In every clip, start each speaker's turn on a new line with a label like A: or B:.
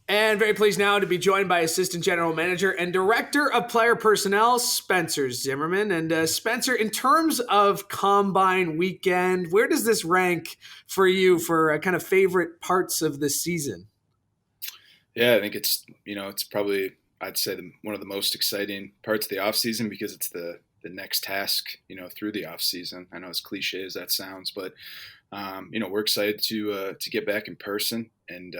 A: And very pleased now to be joined by Assistant General Manager and Director of Player Personnel, Spencer Zimmerman. And Spencer, in terms of Combine Weekend, where does this rank for you for kind of favorite parts of the season?
B: Yeah, I think it's probably I'd say one of the most exciting parts of the off season because it's the next task through the off season. I know as cliche as that sounds, but we're excited to get back in person and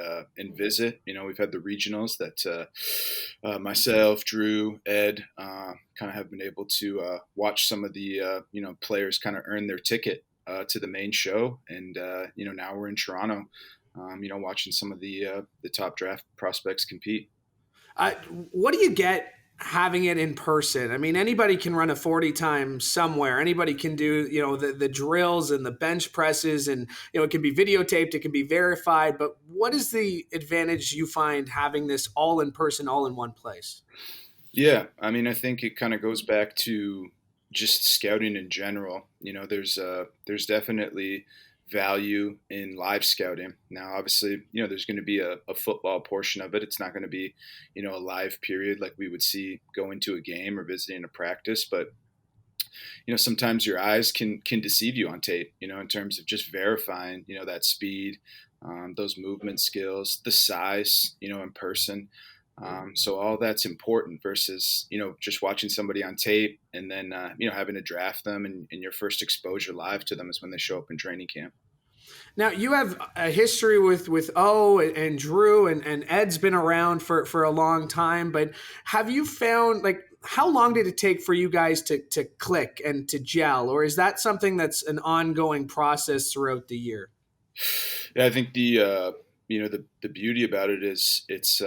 B: visit. We've had the regionals that myself, Drew, Ed, kind of have been able to watch some of the players kind of earn their ticket to the main show, and now we're in Toronto. Watching some of the top draft prospects compete.
A: Uh, what do you get having it in person? I mean, anybody can run a 40 time somewhere. Anybody can do, the drills and the bench presses, and, it can be videotaped, it can be verified. But what is the advantage you find having this all in person, all in one place?
B: Yeah, I mean, I think it kind of goes back to just scouting in general. There's definitely value in live scouting. Now, obviously, there's going to be a football portion of it. It's not going to be, a live period like we would see going to a game or visiting a practice. But sometimes your eyes can deceive you on tape. In terms of just verifying, that speed, those movement skills, the size, in person. So all that's important versus just watching somebody on tape and then having to draft them and your first exposure live to them is when they show up in training camp.
A: Now you have a history with O and Drew and Ed's been around for a long time, but have you found like how long did it take for you guys to click and to gel, or is that something that's an ongoing process throughout the year?
B: Yeah, I think the beauty about it is it's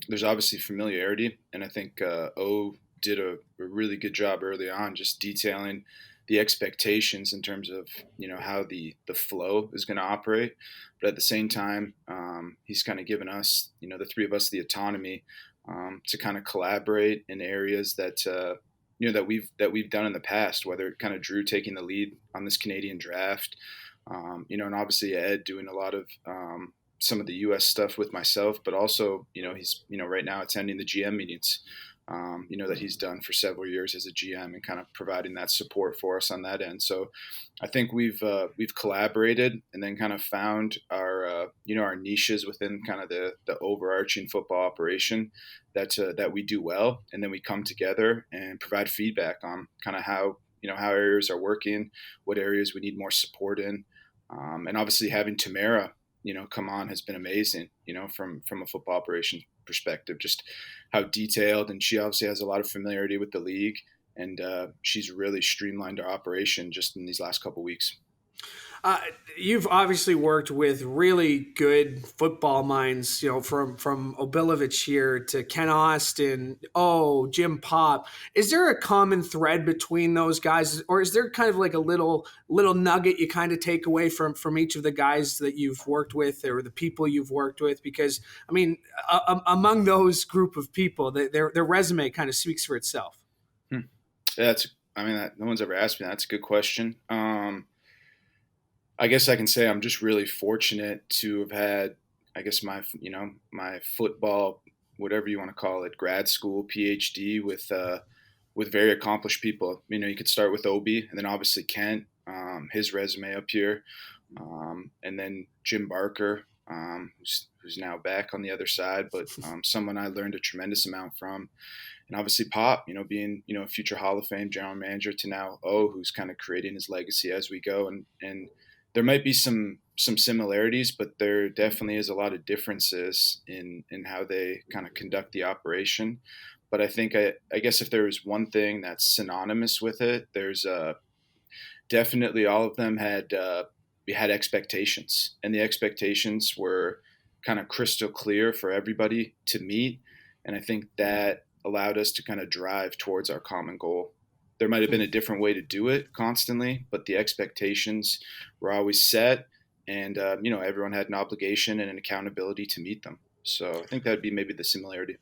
B: there's obviously familiarity, and I think O did a really good job early on, just detailing the expectations in terms of how the flow is going to operate. But at the same time, he's kind of given us the three of us the autonomy to kind of collaborate in areas that. That we've done in the past, whether it kind of Drew taking the lead on this Canadian draft, and obviously Ed doing a lot of some of the U.S. stuff with myself, but also, he's, right now attending the GM meetings, that he's done for several years as a GM and kind of providing that support for us on that end. So I think we've collaborated and then kind of found our niches within kind of the overarching football operation that we do well. And then we come together and provide feedback on kind of how areas are working, what areas we need more support in. And obviously having Tamara, come on has been amazing, from a football operations perspective, just how detailed, and she obviously has a lot of familiarity with the league, and she's really streamlined our operation just in these last couple of weeks.
A: Uh, you've obviously worked with really good football minds, from Obilovich here to Ken Austin, Jim Pop. Is there a common thread between those guys, or is there kind of like a little nugget you kind of take away from each of the guys that you've worked with or the people you've worked with? Because I mean, among those group of people, their resume kind of speaks for itself.
B: Hmm. That's, I mean, no one's ever asked me that. That's a good question. I guess I can say I'm just really fortunate to have had, I guess my football, whatever you want to call it, grad school, PhD with very accomplished people. You could start with Obi, and then obviously Kent, his resume up here, and then Jim Barker, who's now back on the other side, but someone I learned a tremendous amount from. And obviously Pop, being a future Hall of Fame general manager to now who's kind of creating his legacy as we go, and there might be some similarities, but there definitely is a lot of differences in how they kind of conduct the operation. But I think I guess if there is one thing that's synonymous with it, there's definitely all of them had we had expectations, and the expectations were kind of crystal clear for everybody to meet, and I think that allowed us to kind of drive towards our common goal. There might have been a different way to do it constantly, but the expectations were always set, and everyone had an obligation and an accountability to meet them. So I think that would be maybe the similarity.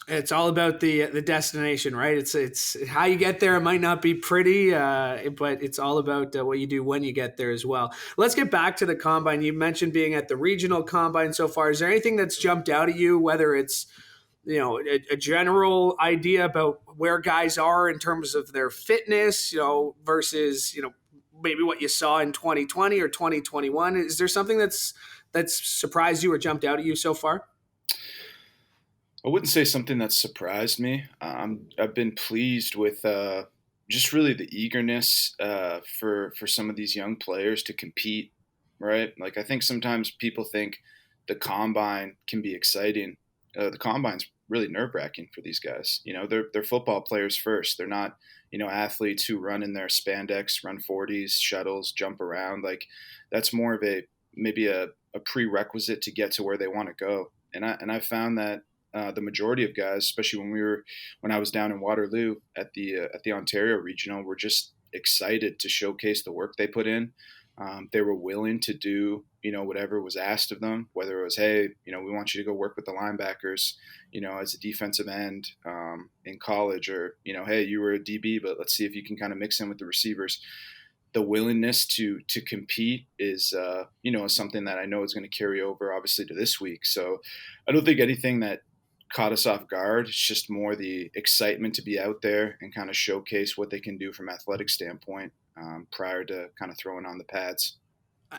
A: It's all about the destination, right? It's how you get there. It might not be pretty, but it's all about what you do when you get there as well. Let's get back to the combine. You mentioned being at the regional combine so far. Is there anything that's jumped out at you? Whether it's a general idea about where guys are in terms of their fitness, versus maybe what you saw in 2020 or 2021. Is there something that's surprised you or jumped out at you so far?
B: I wouldn't say something that surprised me. I've been pleased with just really the eagerness for some of these young players to compete, right? Like I think sometimes people think the combine can be exciting. The combine's really nerve wracking for these guys. They're football players first. They're not athletes who run in their spandex, run 40s, shuttles, jump around. Like that's more of maybe a prerequisite to get to where they want to go. And I found that the majority of guys, especially when I was down in Waterloo at the Ontario Regional, were just excited to showcase the work they put in. They were willing to do whatever was asked of them, whether it was, hey, we want you to go work with the linebackers, as a defensive end in college, or hey, you were a DB, but let's see if you can kind of mix in with the receivers. The willingness to compete is something that I know is going to carry over obviously to this week. So I don't think anything that caught us off guard. It's just more the excitement to be out there and kind of showcase what they can do from athletic standpoint prior to kind of throwing on the pads.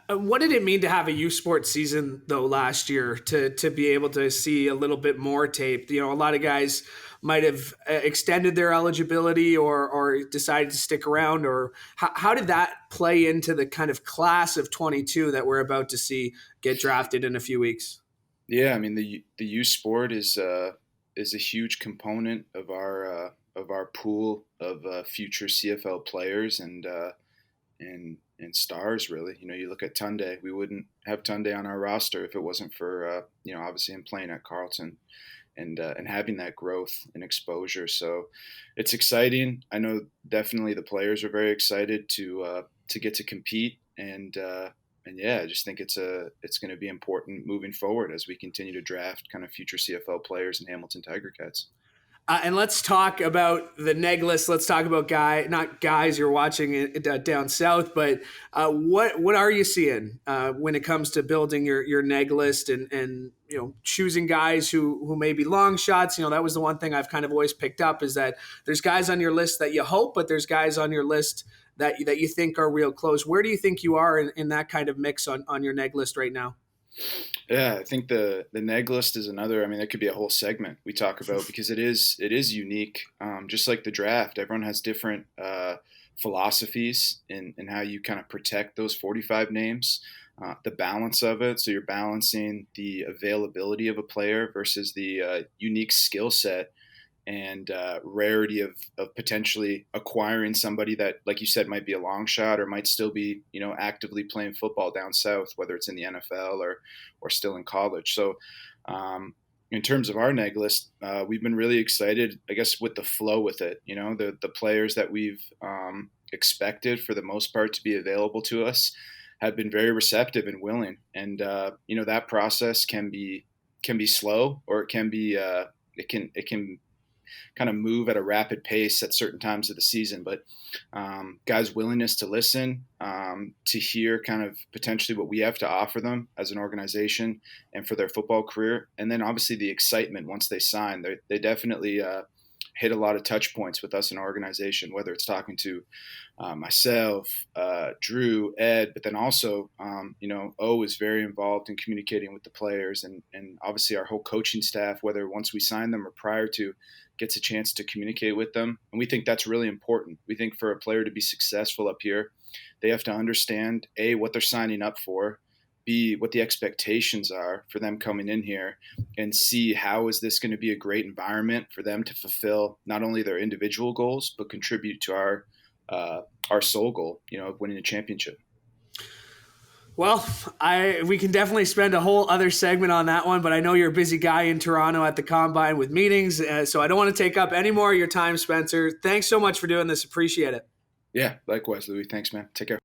A: What did it mean to have a U Sport season though last year to be able to see a little bit more tape? A lot of guys might have extended their eligibility or decided to stick around. Or how did that play into the kind of class of 22 that we're about to see get drafted in a few weeks?
B: Yeah, I mean the U Sport is a huge component of our pool of future CFL players and stars. Really, you look at Tunde. We wouldn't have Tunde on our roster if it wasn't for obviously him playing at Carleton and having that growth and exposure. So it's exciting. I know definitely the players are very excited to get to compete and yeah, I just think it's going to be important moving forward as we continue to draft kind of future CFL players in Hamilton Tiger Cats.
A: And let's talk about the neg list. Let's talk about not guys you're watching it, down south, but what are you seeing when it comes to building your neg list and choosing guys who may be long shots? That was the one thing I've kind of always picked up is that there's guys on your list that you hope, but there's guys on your list that you think are real close. Where do you think you are in that kind of mix on your neg list right now?
B: Yeah, I think the neg list is another. I mean, that could be a whole segment we talk about because it is unique. Just like the draft, everyone has different philosophies in how you kind of protect those 45 names. The balance of it, so you're balancing the availability of a player versus the unique skill set and rarity of potentially acquiring somebody that, like you said, might be a long shot or might still be, actively playing football down south, whether it's in the NFL or still in college. So in terms of our neg list, we've been really excited, I guess, with the flow with it. The players that we've expected for the most part to be available to us have been very receptive and willing. And, that process can be slow, or it can be, it can kind of move at a rapid pace at certain times of the season. But guys' willingness to listen, to hear kind of potentially what we have to offer them as an organization and for their football career. And then obviously the excitement once they sign, they definitely hit a lot of touch points with us in our organization, whether it's talking to myself, Drew, Ed, but then also, O is very involved in communicating with the players and obviously our whole coaching staff, whether once we sign them or prior to, gets a chance to communicate with them. And we think that's really important. We think for a player to be successful up here, they have to understand, A, what they're signing up for, B, what the expectations are for them coming in here, and C, how is this going to be a great environment for them to fulfill not only their individual goals, but contribute to our sole goal, of winning a championship.
A: Well, we can definitely spend a whole other segment on that one, but I know you're a busy guy in Toronto at the Combine with meetings, so I don't want to take up any more of your time, Spencer. Thanks so much for doing this. Appreciate it.
B: Yeah, likewise, Louie. Thanks, man. Take care.